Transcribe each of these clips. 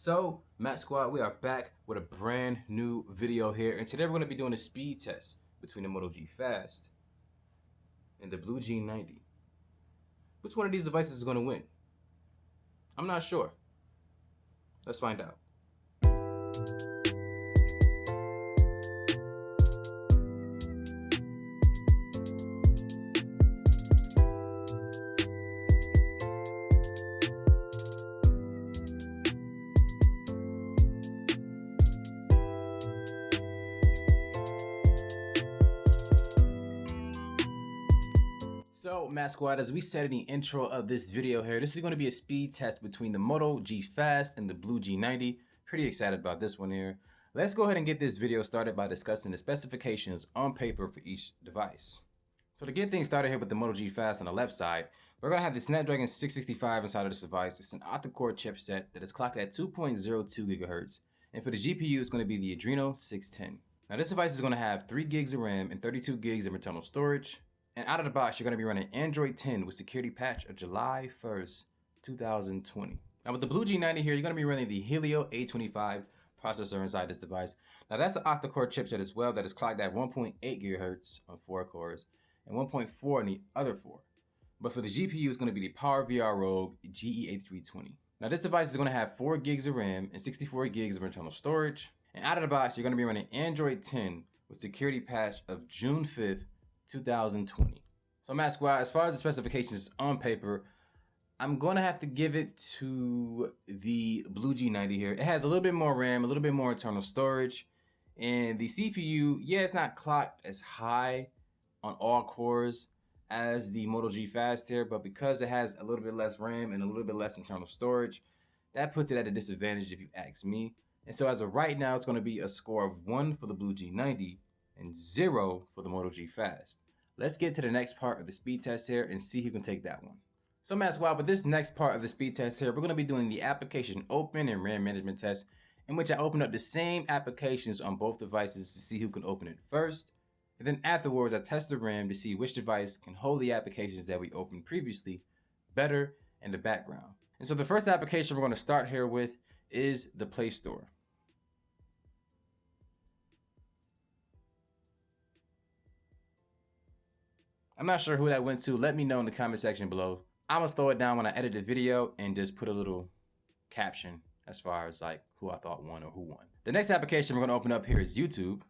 So, Matt Squad, we are back with a brand new video here, and today we're going to be doing a speed test between the Moto G Fast and the Blu G90. Which one of these devices is going to win? I'm not sure. Let's find out. So, Matt Squad, as we said in the intro of this video here, this is going to be a speed test between the Moto G Fast and the Blu G90. Pretty excited about this one here. Let's go ahead and get this video started by discussing the specifications on paper for each device. So to get things started here with the Moto G Fast on the left side, we're going to have the Snapdragon 665 inside of this device. It's an octa-core chipset that is clocked at 2.02 gigahertz. And for the GPU, it's going to be the Adreno 610. Now this device is going to have 3 gigs of RAM and 32 gigs of internal storage. And out of the box, you're going to be running Android 10 with security patch of July 1st, 2020. Now with the Blu G90 here, you're going to be running the Helio A25 processor inside this device. Now that's an octa-core chipset as well that is clocked at 1.8 gigahertz on 4 cores and 1.4 on the other 4. But for the GPU, it's going to be the PowerVR Rogue GE8320. Now this device is going to have 4 gigs of RAM and 64 gigs of internal storage. And out of the box, you're going to be running Android 10 with security patch of June 5th, 2020. So Matt Squad, as far as the specifications on paper, I'm going to have to give it to the Blu G90 here. It has a little bit more RAM, a little bit more internal storage, and the CPU, yeah, it's not clocked as high on all cores as the Moto G Fast here, but because it has a little bit less RAM and a little bit less internal storage, that puts it at a disadvantage if you ask me. And so as of right now, it's going to be a score of 1 for the Blu G90 and 0 for the Moto G Fast. Let's get to the next part of the speed test here and see who can take that one. So Matt Squad, with this next part of the speed test here, we're going to be doing the application open and RAM management test, in which I open up the same applications on both devices to see who can open it first. And then afterwards, I test the RAM to see which device can hold the applications that we opened previously better in the background. And so the first application we're going to start here with is the Play Store. I'm not sure who that went to. Let me know in the comment section below. I'm gonna slow it down when I edit the video and just put a little caption as far as like who I thought won or who won. The next application we're gonna open up here is YouTube.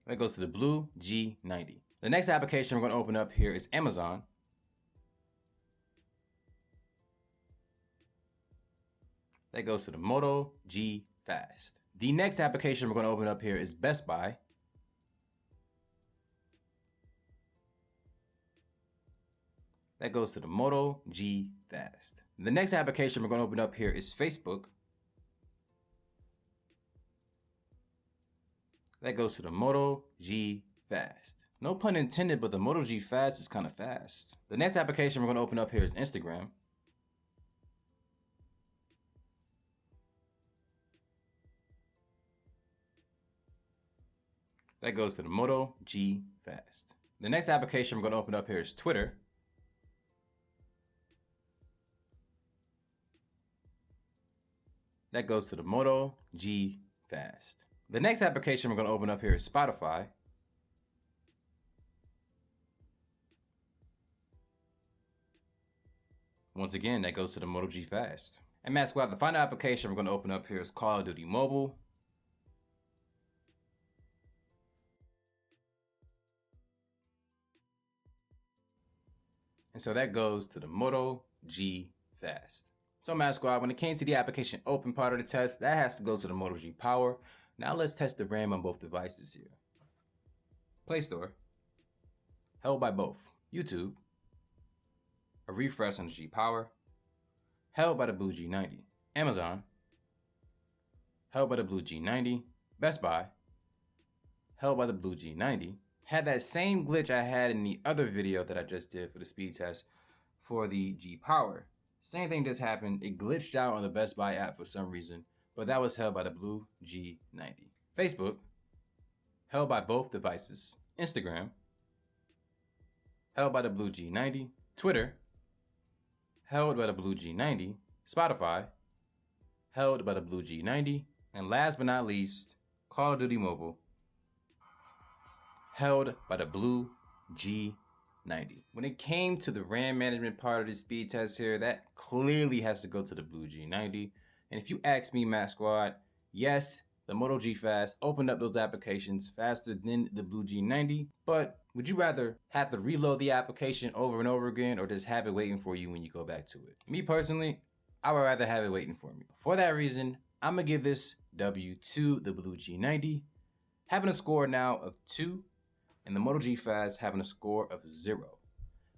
That goes to the Blu G90. The next application we're gonna open up here is Amazon. That goes to the Moto G Fast. The next application we're going to open up here is Best Buy. That goes to the Moto G Fast. The next application we're going to open up here is Facebook. That goes to the Moto G Fast. No pun intended, but the Moto G Fast is kind of fast. The next application we're going to open up here is Instagram. That goes to the Moto G Fast. The next application we're going to open up here is Twitter. That goes to the Moto G Fast. The next application we're going to open up here is Spotify. Once again, that goes to the Moto G Fast. And Matt Squad, the final application we're going to open up here is Call of Duty Mobile. And so that goes to the Moto G Fast. So Matt Squad, when it came to the application open part of the test, that has to go to the Moto G Power. Now let's test the RAM on both devices here. Play Store, held by both. YouTube, a refresh on the G Power, held by the Blu G90. Amazon, held by the Blu G90. Best Buy, held by the Blu G90. Had that same glitch I had in the other video that I just did for the speed test for the G Power. Same thing just happened. It glitched out on the Best Buy app for some reason, but that was held by the Blu G90. Facebook, held by both devices. Instagram, held by the Blu G90. Twitter, held by the Blu G90, Spotify, held by the Blu G90, and last but not least, Call of Duty Mobile, held by the Blu G90. When it came to the RAM management part of the speed test here, that clearly has to go to the Blu G90. And if you ask me, Mac Squad, yes, the Moto G Fast opened up those applications faster than the Blu G90, but would you rather have to reload the application over and over again or just have it waiting for you when you go back to it? Me personally, I would rather have it waiting for me. For that reason, I'm gonna give this W to the Blu G90, having a score now of 2, and the Moto G Fast having a score of 0.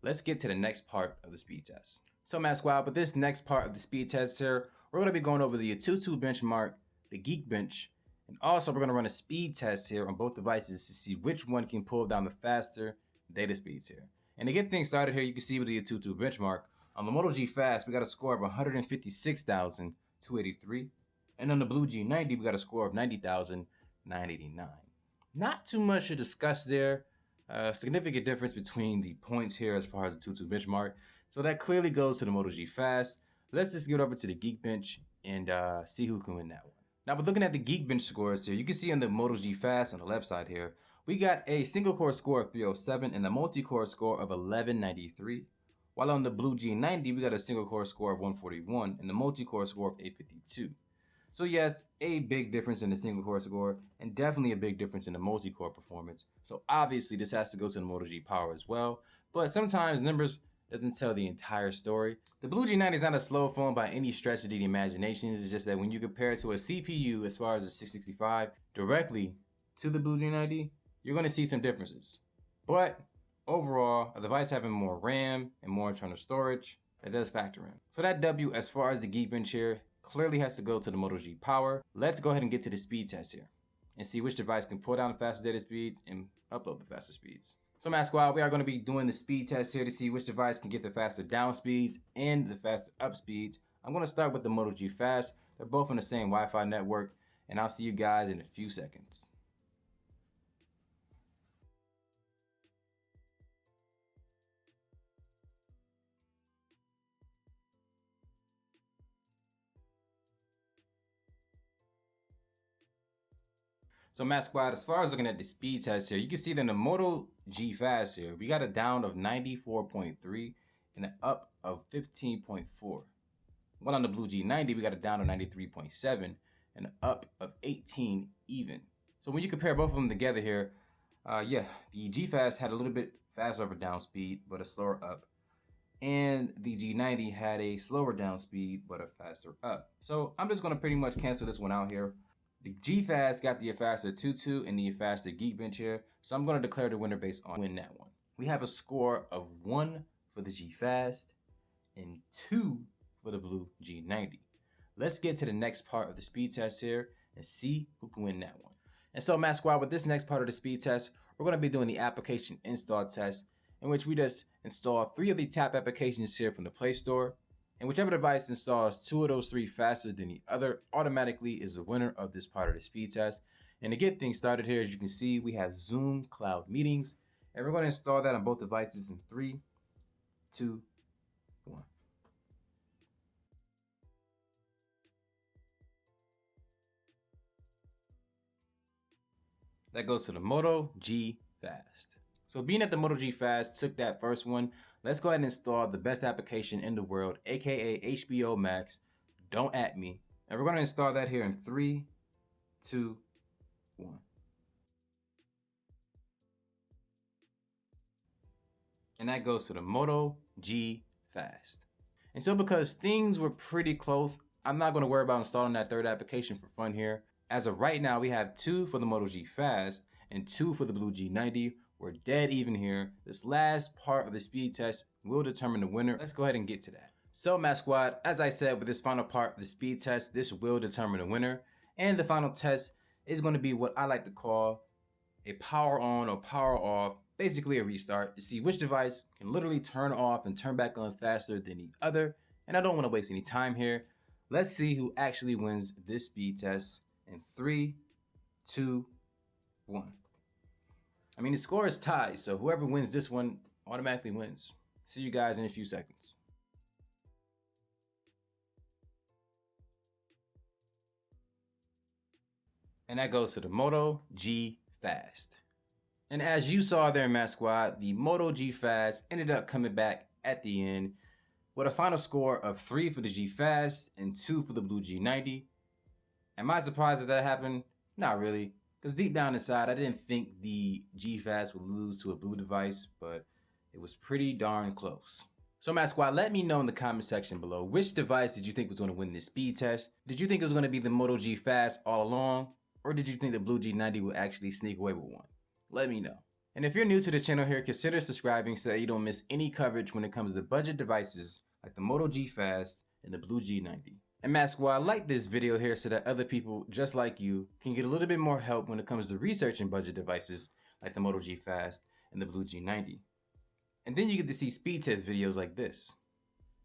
Let's get to the next part of the speed test. So Mac Squad, with this next part of the speed test here, we're gonna be going over the Antutu benchmark, the Geekbench, and also we're gonna run a speed test here on both devices to see which one can pull down the faster data speeds here. And to get things started here, you can see with the Antutu benchmark, on the Moto G Fast, we got a score of 156,283. And on the Blu G90, we got a score of 90,989. Not too much to discuss there. Significant difference between the points here as far as the Antutu benchmark. So that clearly goes to the Moto G Fast. Let's just get over to the Geekbench and see who can win that one. Now, we're looking at the Geekbench scores here. You can see on the Moto G Fast on the left side here, we got a single core score of 307 and a multi-core score of 1193. While on the Blu G90, we got a single core score of 141 and the multi-core score of 852. So yes, a big difference in the single core score and definitely a big difference in the multi-core performance. So obviously this has to go to the Moto G Power as well, but sometimes numbers doesn't tell the entire story. The Blu G90 is not a slow phone by any stretch of the imagination. It's just that when you compare it to a CPU as far as the 665 directly to the Blu G90, you're going to see some differences. But overall, a device having more RAM and more internal storage, that does factor in. So that W as far as the Geekbench here clearly has to go to the Moto G Power. Let's go ahead and get to the speed test here and see which device can pull down the fastest data speeds and upload the faster speeds. So Mac Squad, we are going to be doing the speed test here to see which device can get the faster down speeds and the faster up speeds. I'm going to start with the Moto G Fast. They're both on the same Wi-Fi network, and I'll see you guys in a few seconds. So Mac Squad, as far as looking at the speed test here, you can see that in the Moto G Fast here, we got a down of 94.3 and an up of 15.4. While on the Blu G90, we got a down of 93.7 and an up of 18 even. So when you compare both of them together here, yeah, the G Fast had a little bit faster of a down speed, but a slower up. And the G90 had a slower down speed, but a faster up. So I'm just going to pretty much cancel this one out here. The G Fast got the faster 2-2 and the faster Geekbench here, so I'm going to declare the winner based on win that one. We have a score of 1 for the G Fast and 2 for the Blu G90. Let's get to the next part of the speed test here and see who can win that one. And so Mac Squad, with this next part of the speed test, we're going to be doing the application install test, in which we just install 3 of the top applications here from the Play Store. And whichever device installs 2 of those 3 faster than the other automatically is the winner of this part of the speed test. And to get things started here, as you can see, we have Zoom Cloud Meetings. And we're going to install that on both devices in 3, 2, 1. That goes to the Moto G Fast. So being that the Moto G Fast took that first one, let's go ahead and install the best application in the world, aka HBO Max. Don't at me. And we're going to install that here in 3, 2, 1. And that goes to the Moto G Fast. And so because things were pretty close, I'm not going to worry about installing that third application for fun here. As of right now, we have 2 for the Moto G Fast and 2 for the Blu G90. We're dead even here. This last part of the speed test will determine the winner. Let's go ahead and get to that. So Mac Squad, as I said, with this final part of the speed test, this will determine the winner. And the final test is going to be what I like to call a power on or power off, basically a restart, to see which device can literally turn off and turn back on faster than the other. And I don't want to waste any time here. Let's see who actually wins this speed test in 3, 2, 1. I mean, the score is tied, so whoever wins this one automatically wins. See you guys in a few seconds. and that goes to the Moto G Fast. And as you saw there, Matt Squad, the Moto G Fast ended up coming back at the end with a final score of 3 for the G Fast and 2 for the Blu G90. Am I surprised that that happened? Not really, because deep down inside, I didn't think the G Fast would lose to a Blu device, but it was pretty darn close. So Matt Squad, let me know in the comment section below, which device did you think was going to win this speed test? Did you think it was going to be the Moto G Fast all along? Or did you think the Blu G90 would actually sneak away with one? Let me know. And if you're new to the channel here, consider subscribing so that you don't miss any coverage when it comes to budget devices like the Moto G Fast and the Blu G90. And Matt Squad, like this video here so that other people just like you can get a little bit more help when it comes to researching budget devices like the Moto G Fast and the Blu G90. And then you get to see speed test videos like this.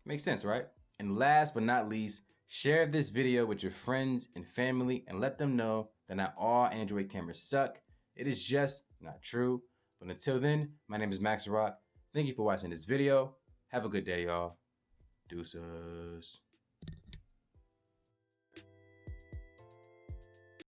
Makes sense, right? And last but not least, share this video with your friends and family and let them know that not all Android cameras suck. It is just not true. But until then, my name is Max Rock. Thank you for watching this video. Have a good day, y'all. Deuces.